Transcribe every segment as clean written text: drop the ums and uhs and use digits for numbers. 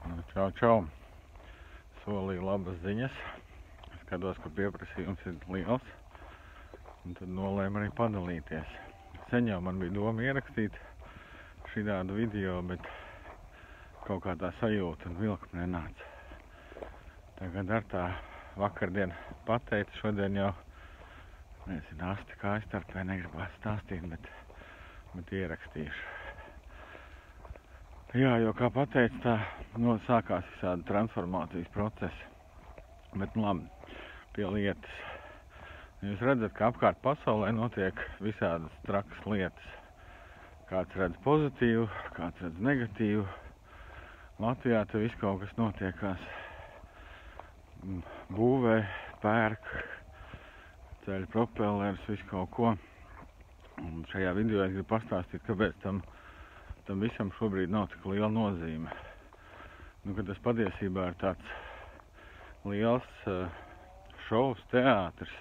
Čau, čau. Solīju labas ziņas. Skatos, ka pieprasījums ir liels. Un tad nolēmu arī padalīties. Sen jau man bija doma ierakstīt šādu video, bet kaut kā tā sajūta un vilkme nenāca. Tagad ar tā vakardien pateicu, šodien jau nezinu, asti kā aizstarpē negribās stāstīt, bet ierakstīšu. Jā, jo kā pateicu, tā sākās visādi transformācijas procesi. Bet labi, pie lietas. Jūs redzat, ka apkārt pasaulē notiek visādas trakas lietas. Kāds redz pozitīvu, kāds redz negatīvu. Latvijā te viss kaut kas notiekās. Būvē, pērk, ceļ propellerus, visu kaut ko. Un šajā video es gribu pastāstīt, kāpēc tam visam šobrīd nav tik liela nozīme. Ka tas patiesībā ir tāds liels šovs, teātris.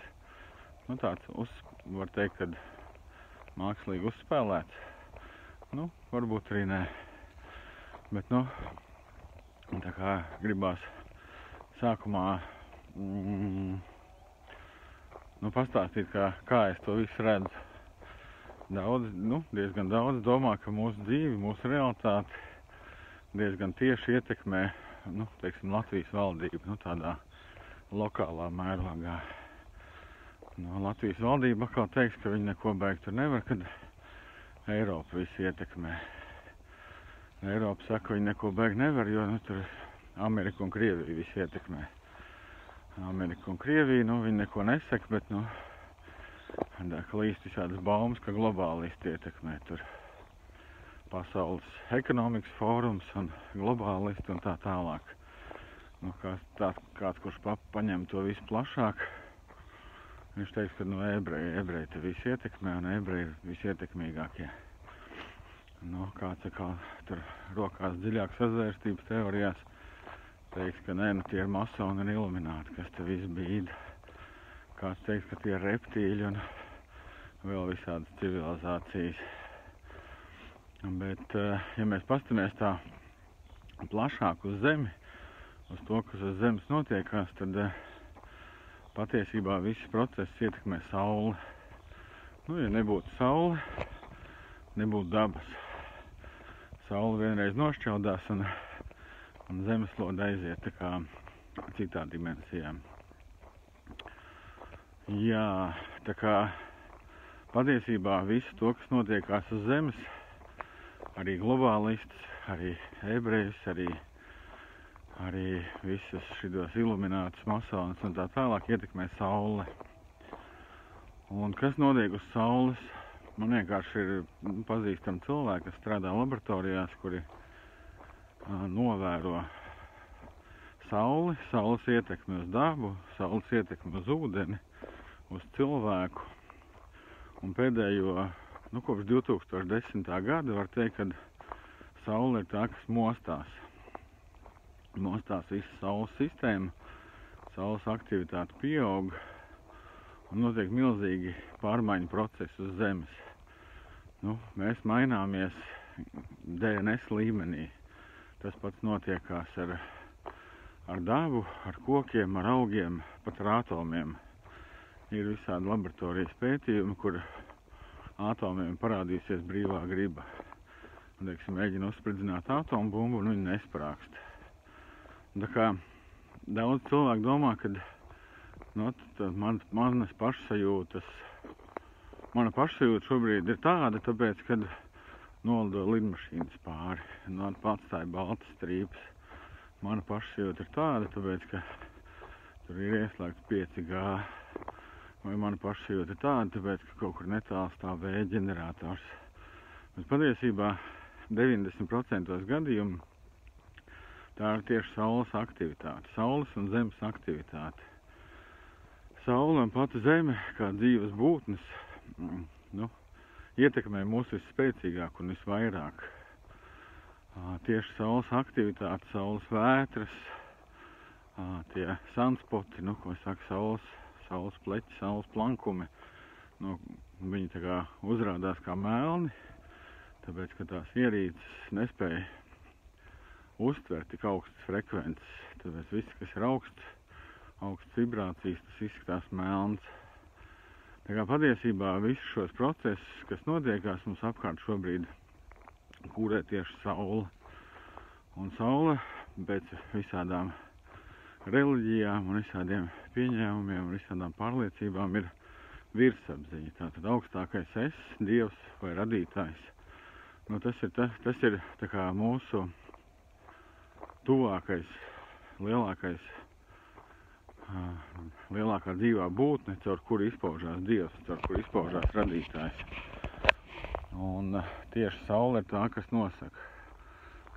Tāds, var teikt, kad mākslīgi uzspēlēts. Varbūt arī nē. Bet, tā kā gribās sākumā pastāstīt, kā es to visu redzu. Diezgan daudz domā, ka mūsu dzīvi, mūsu realitāti diezgan tieši ietekmē, Latvijas valdība, tādā lokālā mērogā. Latvijas valdība atkal teiks, ka viņi neko beigt tur nevar, kad Eiropa visu ietekmē. Eiropa saka, ka viņi neko beigt nevar, jo tur Amerika un Krievija visu ietekmē. Amerika un Krievija, viņi neko nesaka, bet, klīst visādas baumas, ka globālisti ietekmē tur Pasaules ekonomikas fórums un globālisti un tā tālāk. Kāds, kurš paņem to visu plašāk, viņš teiks, ka ebreji te visu ietekmē un ebreji ir visietekmīgākie. Kāds tur rokās dziļāk sazvērstības teorijās teiks, ka nē, tie ir masoni un ilumināti, kas te visu bīda. Kāds teiks, ka tie ir reptīļi un vēl visādas civilizācijas. Bet, ja mēs pastamies tā plašāk uz Zemi, uz to, kas uz Zemes notiekās, tad patiesībā visi procesi ietekmē Sauli. Ja nebūtu Saule, nebūtu dabas. Saule vienreiz nošķeldās un zemeslode aiziet tā kā citā dimensijā. Jā, tā kā patiesībā visu to, kas notiekās uz Zemes, arī globālistus, arī ebrejus, arī visus šitos iluminātus, masonus un tā tālāk ietekmē Saule. Un kas notiek uz Saules? Man vienkārši ir pazīstami cilvēki, kas strādā laboratorijās, kuri novēro Sauli, Saules ietekmi uz dabu, Saules ietekmi uz ūdeni, uz cilvēku. Un pēdējo, kopš 2010. gada var teikt, ka Saule ir tā, kas mostās. Mostās visu Saules sistēmu, Saules aktivitāte pieaug un notiek milzīgi pārmaiņu procesi uz Zemes. Mēs maināmies DNS līmenī. Tas pats notiekās ar dabu, ar kokiem, ar augiem, pat ar atomiem. Ir visādi laboratorijas pētījumi, kur atomiem parādīsies brīvā griba. Mēģina uzspridzināt atombumbu un viņi nesprākst. Tā kā daudz cilvēku domā, ka mana pašsajūta šobrīd ir tāda, tāpēc, kad nolido lidmašīnas pāri, atstāja baltas strīpas. Mana pašsajūta ir tāda, tāpēc, ka tur ir ieslēgts 5G. Vai mana pašsajūta ir tāda, tāpēc, ka kaut kur netālu stāv vēja ģenerators. Bet patiesībā 90% gadījumu tā ir tieši Saules aktivitāte, Saules un Zemes aktivitāte. Saule un pati Zeme, kā dzīves būtnes, ietekmē mūs visspēcīgāk un visvairāk. Tieši Saules aktivitāte, Saules vētras, tie sunspoti, ko saka Saules pleķi, Saules plankumi, viņi tā kā uzrādās kā melni, tāpēc, ka tās ierīces nespēja uztver tik augstas frekvences. Tāpēc viss, kas ir augsts vibrācijas, tas izskatās melns. Tā kā patiesībā visus šos procesus, kas notiekās mums apkārt šobrīd, kūrē tieši saule. Un saule pēc visādām reliģijām un visādiem pieņēmumiem un visādām pārliecībām ir virsapziņa. Tātad augstākais es, Dievs vai radītājs. Nu, tas ir tā kā mūsu tuvākais, lielākā dzīvā būtne, caur kuru izpaužās Dievs, caur kuru izpaužās radītājs. Un tieši saule ir tā, kas nosaka,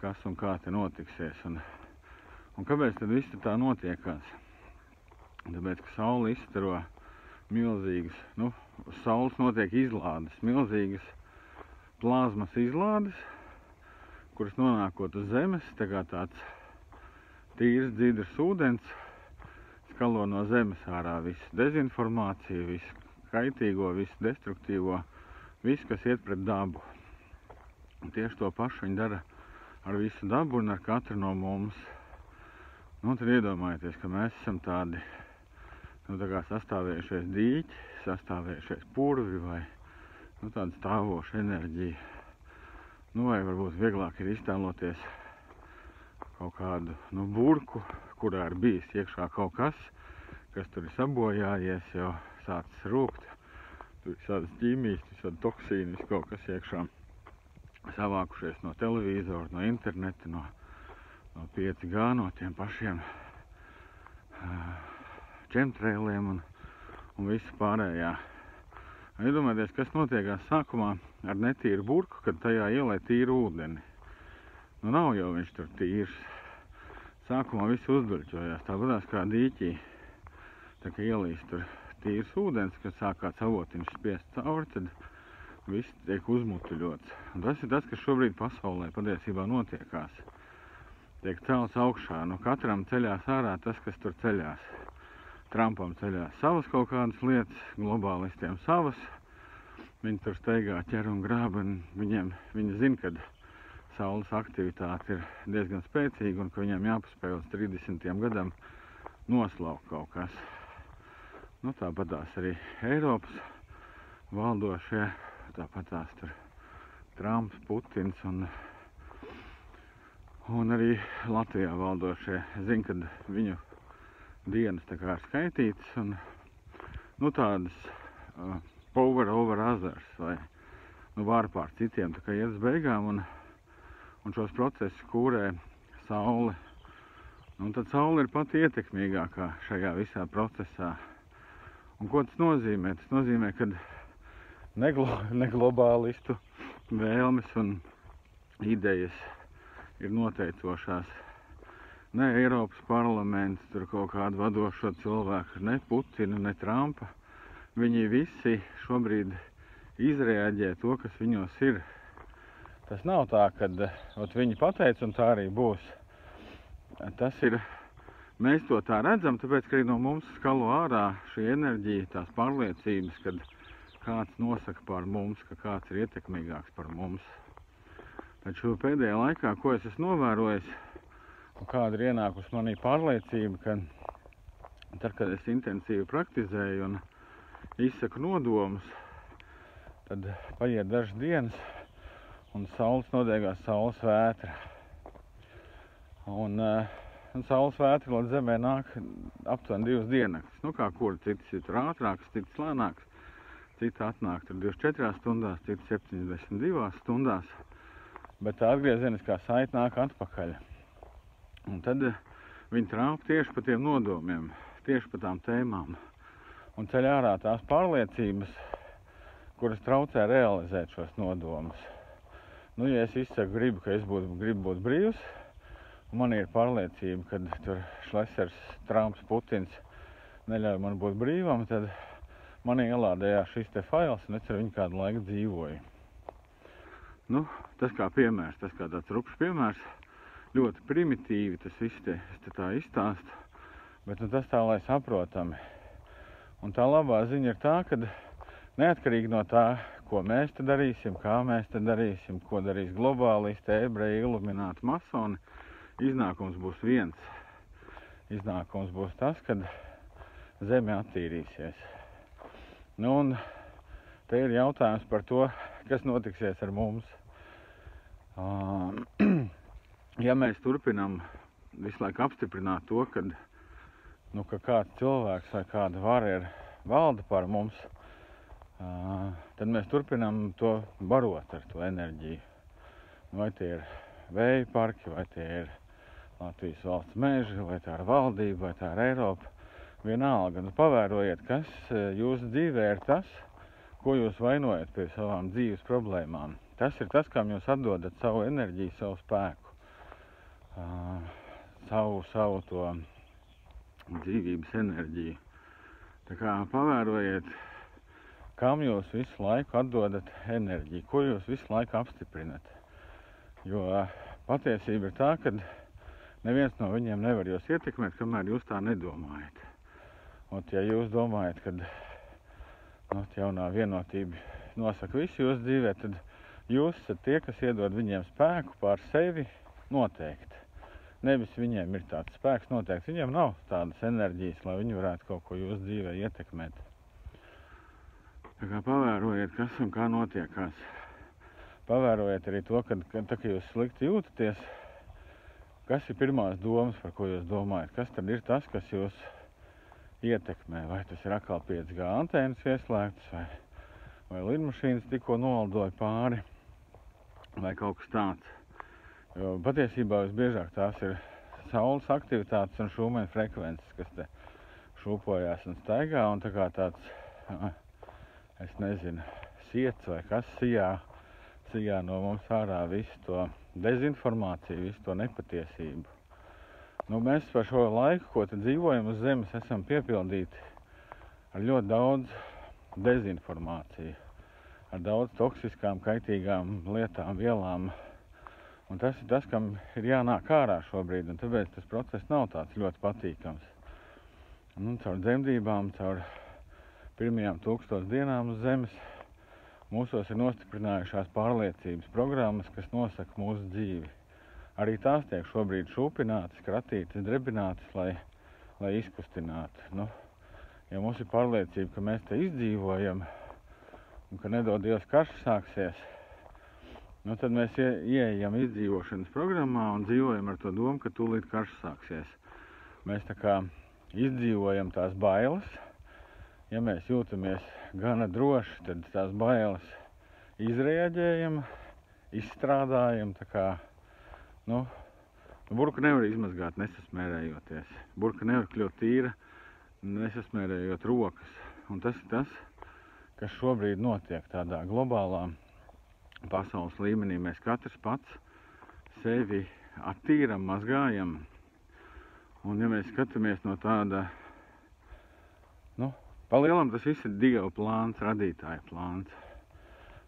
kas un kā te notiksies. Un kāpēc tad viss tā notiekās? Tāpēc, ka saule izstaro milzīgas, uz saules notiek izlādes, milzīgas plazmas izlādes, kuras nonākot uz zemes, tā kā tāds tīrs, dzidrs ūdens, skalo no zemes ārā visu dezinformāciju, visu kaitīgo, visu destruktīvo, visu, kas iet pret dabu. Un tieši to pašu viņi dara ar visu dabu un ar katru no mums. Nu, tad iedomājieties, ka mēs esam tādi, tā kā sastāvējušies dīķi, sastāvējušies purvi vai, tāda stāvoša enerģija. Vai varbūt vieglāk ir iztēloties kaut kādu, burku, kurā ir bijis iekšā kaut kas tur ir sabojājies, jau sācis rūkt. Tur visādas ķīmijas, visādi toksīni, viss kaut kas iekšā savākušies no televīzora, no interneta, no 5G, no tiem pašiem chemtrailiem un visu pārējā. Iedomājieties, kas notiekās sākumā ar netīru burku, kad tajā ielē tīru ūdeni. Nav jau viņš tur tīrs. Sākumā viss uzduļķojās, tāpatās kā dīķī. Tā kā ielīs tur tīrs ūdens, kad sākās avotiņš spiest cauri, tad viss tiek uzmutuļots. Un tas ir tas, kas šobrīd pasaulē patiesībā notiekās. Tiek celts augšā, katram ceļās ārā tas, kas tur ceļās. Trumpam ceļās savas kaut kādas lietas, globālistiem savas. Viņi tur steigā ķer un grāba, un viņi zina, ka saules aktivitāte ir diezgan spēcīga un ka viņiem jāpaspēj līdz 30. gadam noslaukt kaut kas. Tāpatās arī Eiropas valdošie, tāpatās tur Trumps, Putins un arī Latvijā valdošie zina, kad viņu dienas tā kā ir skaitītas un tādas power over others vai var pār citiem tā kā iet uz beigām un šos procesus kūrē saule. Tad saule ir pati ietekmīgākā šajā visā procesā. Un ko tas nozīmē? Tas nozīmē, ka ne globālistu vēlmes un idejas ir noteicošās. Ne Eiropas parlaments, tur kaut kādu vadošo cilvēku, ne Putina, ne Trumpa. Viņi visi šobrīd izreaģē to, kas viņos ir. Tas nav tā, ka viņi pateica un tā arī būs. Tas ir, mēs to tā redzam, tāpēc, ka arī no mums skalo ārā šī enerģija, tās pārliecības, kad kāds nosaka par mums, ka kāds ir ietekmīgāks par mums. Taču pēdējā laikā, ko es esmu novērojis, un kāda ir ienākusi manī pārliecība, ka tad, kad es intensīvi praktizēju un izsaku nodomus, tad paiet dažas dienas un saules nodegās saules vētra. Un saules vētra līdz zemē nāk aptuveni 2 diennaktis. Kā kura citas ir tur ātrākas, citas lēnākas, cita atnāk tur 24 stundās, cita 72 stundās, bet tā atgriezeniskā saite nāk atpakaļ. Un tad viņi trāp tieši pa tiem nodomiem, tieši pa tām tēmām. Un ceļ ārā tās pārliecības, kuras traucē realizēt šos nodomus. Ja es izsaku gribu, ka es gribu būt brīvs, un man ir pārliecība, ka tur Šlesers, Trumps, Putins neļauj man būt brīvam, tad man ielādējās šis te fails, un es ar viņu kādu laiku dzīvoju. Tas kā piemērs, tas kā tāds rupšs piemērs, ļoti primitīvi tas viss es tā izstāstu, bet tas tā, lai saprotami. Un tā labā ziņa ir tā, ka neatkarīgi no tā, ko mēs te darīsim, kā mēs te darīsim, ko darīs globālisti, ebreji, ilumināti, masoni, iznākums būs viens. Iznākums būs tas, kad Zeme attīrīsies. Nu, un te ir jautājums par to, kas notiksies ar mums. Ja mēs turpinam visu laiku apstiprināt to, ka kāds cilvēks vai kāda vara ir valda par mums, tad mēs turpinam to barot ar to enerģiju. Vai tie ir vēja parki, vai tie ir Latvijas valsts meži, vai tā ir valdība, vai tā ir Eiropa. Vienalga, pavērojiet, kas jūsu dzīvē ir tas, ko jūs vainojat pie savām dzīves problēmām. Tas ir tas, kam jūs atdodat savu enerģiju, savu spēku, savu to dzīvības enerģiju. Tā kā pavērojiet, kam jūs visu laiku atdodat enerģiju, ko jūs visu laiku apstiprinat. Jo patiesība ir tā, ka neviens no viņiem nevar jūs ietekmēt, kamēr jūs tā nedomājat. Un ja jūs domājat, ka jaunā vienotība nosaka visu jūsu dzīvē, tad jūs esat tie, kas iedod viņiem spēku pār sevi noteikti. Nevis viņiem ir tāds spēks noteikti, viņiem nav tādas enerģijas, lai viņi varētu kaut ko jūsu dzīvē ietekmēt. Tā kā pavērojiet, kas un kā notiekās. Pavērojiet arī to, ka jūs slikti jūtaties, kas ir pirmās domas, par ko jūs domājat, kas tad ir tas, kas jūs ietekmē. Vai tas ir atkal 5G antēnas ieslēgtas, vai lidmašīnas tikko nolidoja pāri, vai kaut kas tāds. Jo patiesībā visbiežāk tās ir saules aktivitātes un šūmeņa frekvences, kas te šūpojās un staigā, un tā kā tāds, es nezinu, siets vai kas sijā no mums ārā visu to dezinformāciju, visu to nepatiesību. Mēs par šo laiku, ko te dzīvojam uz Zemes, esam piepildīti ar ļoti daudz dezinformāciju, ar daudz toksiskām, kaitīgām lietām, vielām. Un tas ir tas, kam ir jānāk ārā šobrīd, un tāpēc tas process nav tāds ļoti patīkams. Caur dzemdībām, caur pirmajām 1000 dienām uz Zemes, mūsos ir nostiprinājušās pārliecības programmas, kas nosaka mūsu dzīvi. Arī tās tiek šobrīd šūpinātas, kratītas, drebinātas, lai izkustinātu. Ja mums ir pārliecība, ka mēs te izdzīvojam un ka nedod Dievs karš sāksies, tad mēs ieejam izdzīvošanas programmā un dzīvojam ar to domu, ka tūlīt karš sāksies. Mēs tā kā izdzīvojam tās bailes. Ja mēs jūtamies gana droši, tad tās bailes izrēģējam, izstrādājam, tā kā, burka nevar izmazgāt nesasmērējoties. Burka nevar kļūt tīra, nesasmērējot rokas. Un tas ir tas, kas šobrīd notiek tādā globālā pasaules līmenī. Mēs katrs pats sevi attīram, mazgājam. Un ja mēs skatāmies no tāda, palielam tas viss ir Dieva plāns, radītāja plāns.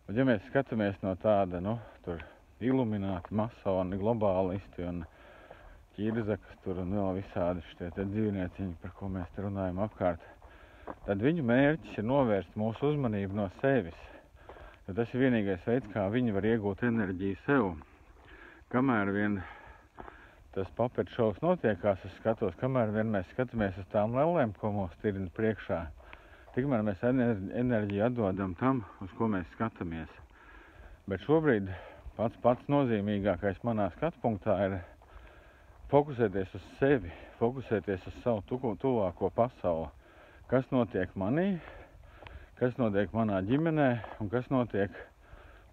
Un ja mēs skatāmies no tāda, tur ilumināti, masoni, globālisti un ķirzakas tur un vēl visādi šitie dzīvnieciņi, par ko mēs te runājam apkārt, tad viņu mērķis ir novērst mūsu uzmanību no sevis. Jo tas ir vienīgais veids, kā viņi var iegūt enerģiju sev. Kamēr vien tas papeļu šovs notiekās, es skatos, kamēr vien mēs skatāmies uz tām lellēm, ko mums tirina priekšā, tikmēr mēs enerģiju atdodam tam, uz ko mēs skatāmies. Bet šobrīd pats nozīmīgākais manā skatpunktā ir fokusēties uz sevi, fokusēties uz savu tuvāko pasauli. Kas notiek manī, kas notiek manā ģimenē un kas notiek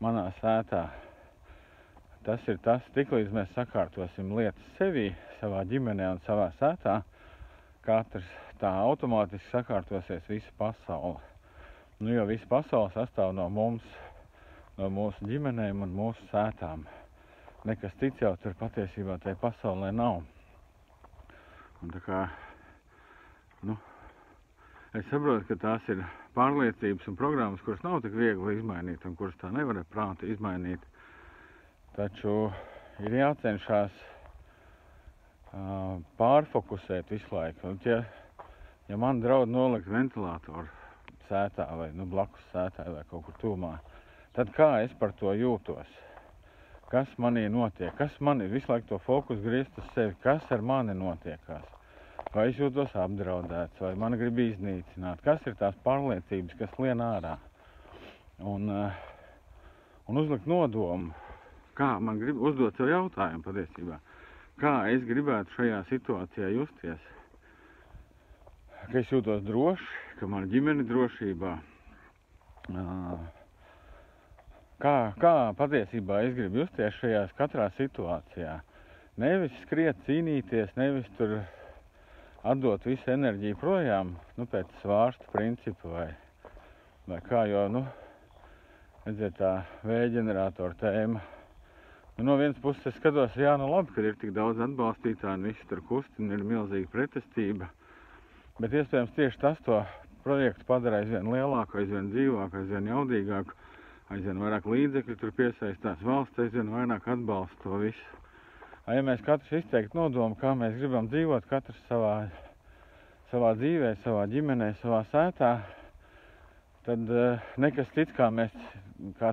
manā sētā. Tas ir tas, tiklīdz mēs sakārtosim lietas sevī, savā ģimenē un savā sētā, katrs tā automātiski sakārtosies visa pasaule. Jo visa pasaule sastāv no mums, no mūsu ģimenēm un mūsu sētām. Nekas cits jau tur patiesībā tajā pasaulē nav. Un tā kā, es saprotu, ka tās ir pārliecības un programmas, kuras nav tik viegli izmainīt un kuras tā nevar ar prātu izmainīt. Taču ir jācenšas pārfokusēt visu laiku. Ja man draud nolikt ventilātoru sētā vai blakus sētā vai kaut kur tūmā, tad kā es par to jūtos? kas manī notiek, kas man ir visu laiku to fokusu griezt uz sevi, kas ar mani notiekās. Vai es jūtos apdraudēts, vai mani grib iznīcināt, kas ir tās pārliecības, kas lien ārā. Un uzlikt nodomu, kā man grib uzdot sev jautājumu patiesībā, kā es gribētu šajā situācijā justies. Ka es jūtos drošs, ka mana ģimene drošībā. Kā patiesībā es gribu justies šajās katrā situācijā. Nevis skriet, cīnīties, nevis tur atdot visu enerģiju projām, pēc svārsta principa vai kā, jo, redziet, tā vēja ģeneratoru tēma. No vienas puses es skatos, labi, kad ir tik daudz atbalstītāji un visi tur kustina, ir milzīga pretestība. Bet iespējams tieši tas to projektu padara aizvien lielāku, aizvien dzīvāku, aizvien jaudīgāku, aizvien vairāk līdzekļu tur piesaistās, valsts aizvien vairāk atbalsta to visu. Ja mēs katrs izteikt nodomu, kā mēs gribam dzīvot, katrs savā dzīvē, savā ģimenē, savā sētā, tad nekas cits kā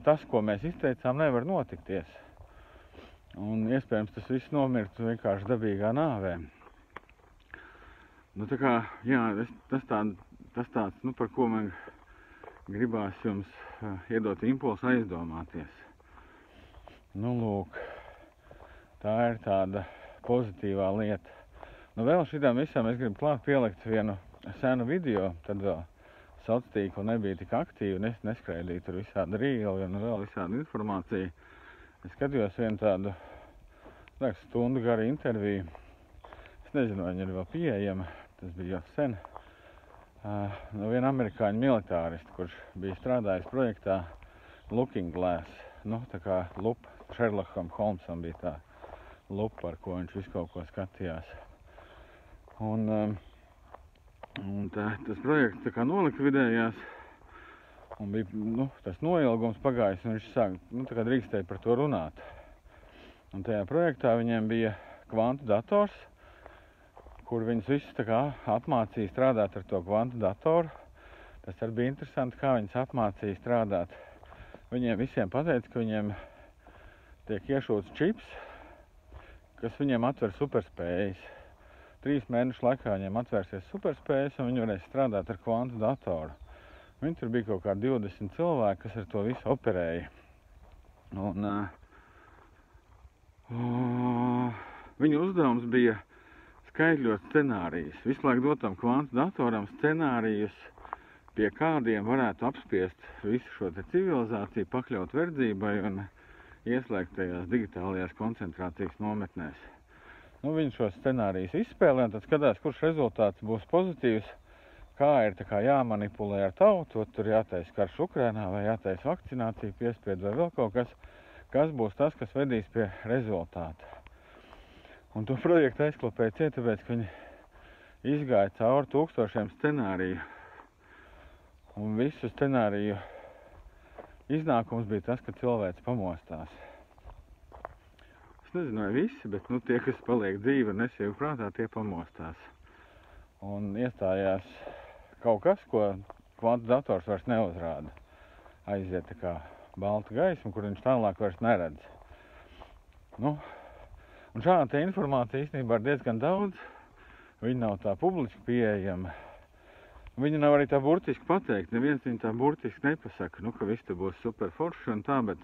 tas, ko mēs izteicām, nevar notikties. Un iespējams tas viss nomirtu vienkārši dabīgā nāvē. Tā kā, tas tāds, par ko man gribās jums iedot impulsu aizdomāties. Lūk, tā ir tāda pozitīvā lieta. Vēl šitam visam es gribu klāt pielikt vienu senu video, tad vēl sociālo tīklu nebija tik aktīvi, neskraidīja tur visādi rīli un vēl visādi informācija. Es skatījos vienu tādu, stundu garu interviju. Es nezinu, vai viņa ir vēl pieejama, tas bija jau sen. No viena amerikāņu militāristu, kurš bija strādājis projektā Looking Glass. Tā kā lupa, Sherlockam Holmesam bija tā lupa, ar ko viņš visu kaut ko skatījās. Un tas projekts tā kā nolikvidējās. Un bija tas noilgums pagājis, un viņš sāk, tā kā drīkstēja par to runāt. Un tajā projektā viņiem bija kvantu dators, kur viņus visus tā kā apmācīja strādāt ar to kvantu datoru. Tas arī bija interesanti, kā viņus apmācīja strādāt. Viņiem visiem pateica, ka viņiem tiek iešūts čips, kas viņiem atver superspējas. 3 mēnešu laikā viņiem atvērsies superspējas, un viņi varēs strādāt ar kvantu datoru. Viņi tur bija kaut kā 20 cilvēki, kas ar to visu operēja. Viņu uzdevums bija skaidrot scenārijus. Visu laiku dotam kvantu datoram scenārijus, pie kādiem varētu apspiest visu šo civilizāciju, pakļaut verdzībai un ieslēgt tajās digitālajās koncentrācijas nometnēs. Viņi šos scenārijus izspēlē un tad skatās, kurš rezultāts būs pozitīvs, kā ir jāmanipulē ar tautu, tur jātaisa karš Ukrainā vai jātaisa vakcinācija, piespiedu vai vēl kaut kas būs tas, kas vedīs pie rezultāta. Un to projektu aizklapēja ciet, tāpēc, ka viņi izgāja cauri 1000 scenāriju. Un visu scenāriju iznākums bija tas, ka cilvēks pamostās. Es nezinu, vai visi, bet tie, kas paliek dzīvi un nesīvi prātā, tie pamostās. Un iestājās kaut kas, ko kvantu dators vairs neuzrāda. Aiziet tā kā balta gaisma, kur viņš tālāk vairs neredz. Un šāda te informācija īstenībā ir diezgan daudz. Viņa nav tā publiski pieejama. Viņa nav arī tā burtiski pateikt. Neviens viņa tā burtiski nepasaka, ka viss te būs super forši un tā, bet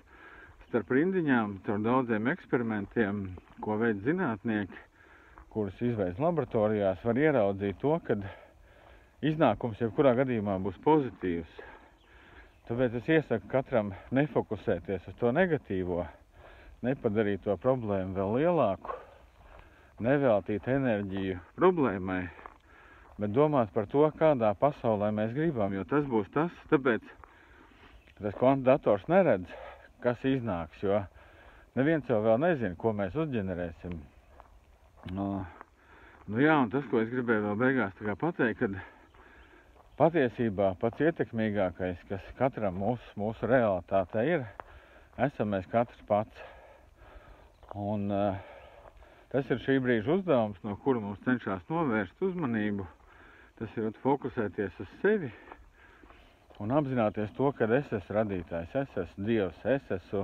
starp rindiņām, caur daudziem eksperimentiem, ko veids zinātnieki, kurus izveids laboratorijās, var ieraudzīt to, ka iznākums jebkurā gadījumā būs pozitīvs. Tāpēc es iesaku katram nefokusēties uz to negatīvo, nepadarīt to problēmu vēl lielāku, neveltīt enerģiju problēmai, bet domāt par to, kādā pasaulē mēs gribam, jo tas būs tas, tāpēc tas kvantu dators neredz, kas iznāks, jo neviens jau vēl nezina, ko mēs uzģenerēsim. Un tas, ko es gribēju vēl beigās pateikt, kad patiesībā pats ietekmīgākais, kas katram mūsu realitātē ir, esam mēs katrs pats. Un tas ir šī brīža uzdevums, no kura mums cenšas novērst uzmanību. Tas ir fokusēties uz sevi un apzināties to, ka es esmu radītājs, es esmu Dievs, es esmu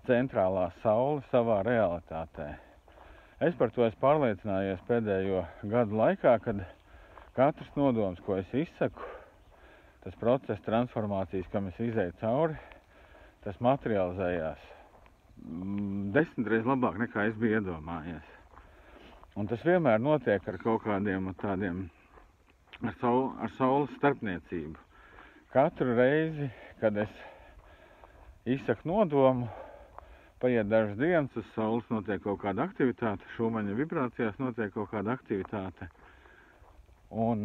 centrālā saule savā realitātē. Es par to esmu pārliecinājies pēdējo gadu laikā, kad katrs nodoms, ko es izsaku, tas process transformācijas, kam es izēju cauri, tas materializējās 10 reizes labāk nekā es biju iedomājies. Un tas vienmēr notiek ar kaut kādiem tādiem, ar saules starpniecību. Katru reizi, kad es izsaku nodomu, paiet dažas dienas, uz saules notiek kaut kāda aktivitāte, Šumaņa vibrācijās notiek kaut kāda aktivitāte. Un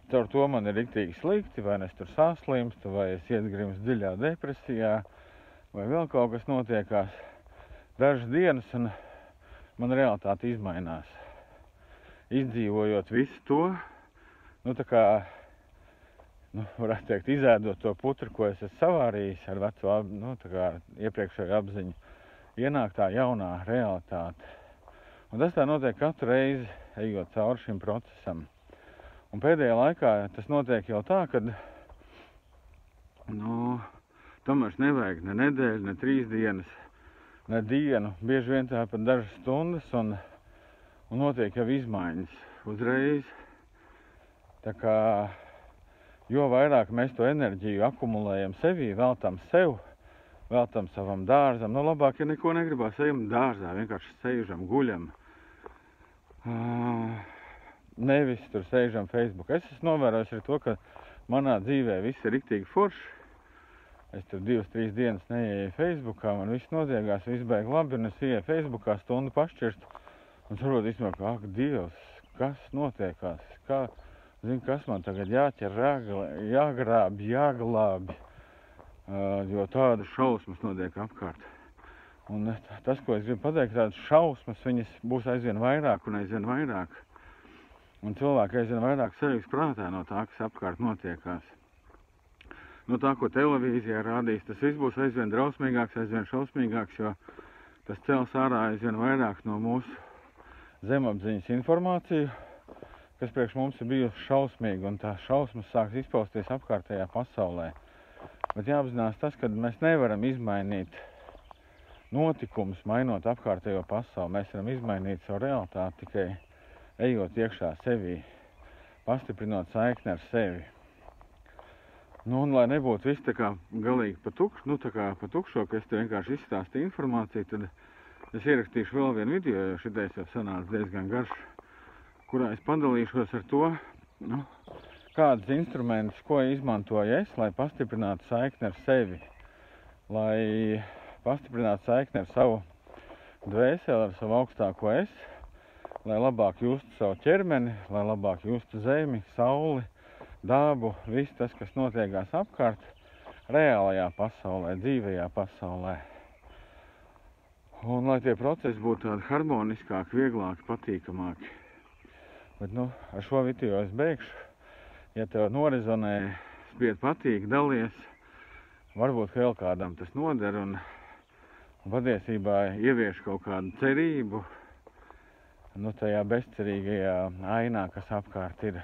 caur to man ir riktīgi slikti, vai es tur saslimstu, vai es iegrimstu dziļā depresijā, vai vēl kaut kas notiekās. Dažas dienas un man realitāte izmainās. Izdzīvojot visu to, varētu teikt, izēdot to putru, ko es esmu savārījis ar veco, iepriekšēju apziņu, ienāk tā jaunā realitāte. Un tas tā notiek katru reizi, ejot cauri šim procesam. Un pēdējā laikā tas notiek jau tā, kad, tam vairs nevajag ne nedēļu, ne 3 dienas, ne dienu, bieži vien tā pat dažas stundas, un notiek jau izmaiņas uzreiz. Tā kā, jo vairāk mēs to enerģiju akumulējam sevī, veltam sev, veltam savam dārzam, labāk, ja neko negribās, ejam dārzā, vienkārši sēžam, guļam. Nevis tur sēžam Facebook. Es esmu novērojis arī to, ka manā dzīvē viss ir riktīgi forši. Es tur 2-3 dienas neieju Facebookā, man viss noziegās, viss beig labi, un es ieju Facebookā stundu pašķirstu, un saprotu īstenībā, ka, Dievs, kas notiekās, kas man tagad jāķer, jāglābj, jo tādas šausmas notiek apkārt. Un tas, ko es gribu pateikt, tādas šausmas, viņas būs aizvien vairāk un aizvien vairāk. Un cilvēki aizvien vairāk sajūgs prātā no tā, kas apkārt notiekās. No tā, ko televīzijā rādīs, tas viss būs aizvien drausmīgāks, aizvien šausmīgāks, jo tas cels ārā aizvien vairāk no mūsu zemapziņas informāciju, kas priekš mums ir bijusi šausmīga, un tā šausmas sāks izpausties apkārtējā pasaulē. Bet jāapzinās tas, ka mēs nevaram izmainīt notikumus, mainot apkārtējo pasauli. Mēs varam izmainīt savu realitāti tikai ejot iekšā sevī, pastiprinot saikni ar sevi. Un lai nebūtu viss tā kā galīgi pa tukšo, ka es te vienkārši izstāstīju informāciju, tad es ierakstīšu vēl vienu video, jo šitais jau sanāca diezgan garš, kurā es padalīšos ar to, kādus instrumentus, ko izmantoju es, lai pastiprinātu saikni ar sevi, lai pastiprinātu saikni ar savu dvēseli, ar savu augstāko es, lai labāk justu savu ķermeni, lai labāk justu zemi, sauli, dabu, viss tas, kas notiekās apkārt, reālajā pasaulē, dzīvajā pasaulē. Un lai tie procesi būtu tādi harmoniskāki, vieglāki, patīkamāki. Bet, ar šo video es beigšu. Ja tev norezonē, spied patīk, dalies, varbūt vēl kādam tas noder un patiesībā ievieš kaut kādu cerību, tajā bezcerīgajā ainā, kas apkārt ir.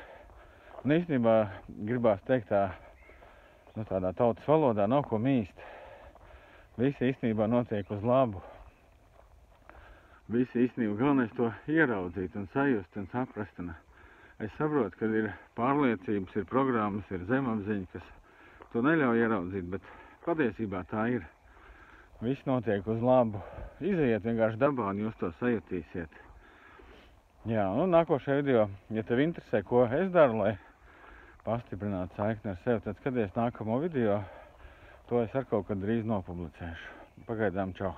Un īstenībā gribās teikt tādā tautas valodā nav ko mīst. Visi īstenībā notiek uz labu. Visi īstenībā galvenais to ieraudzīt un sajust un saprast. Un es saprotu, ka ir pārliecības, ir programmas, ir zemapziņa, kas to neļauj ieraudzīt, bet patiesībā tā ir. Viss notiek uz labu. Izejiet vienkārši dabā un jūs to sajutīsiet. Jā, nākošajā video, ja tev interesē, ko es daru, lai pastiprinātu saikni ar sevi, tad skaties nākamo video, to es ar kaut kad drīz nopublicēšu. Pagaidām, čau!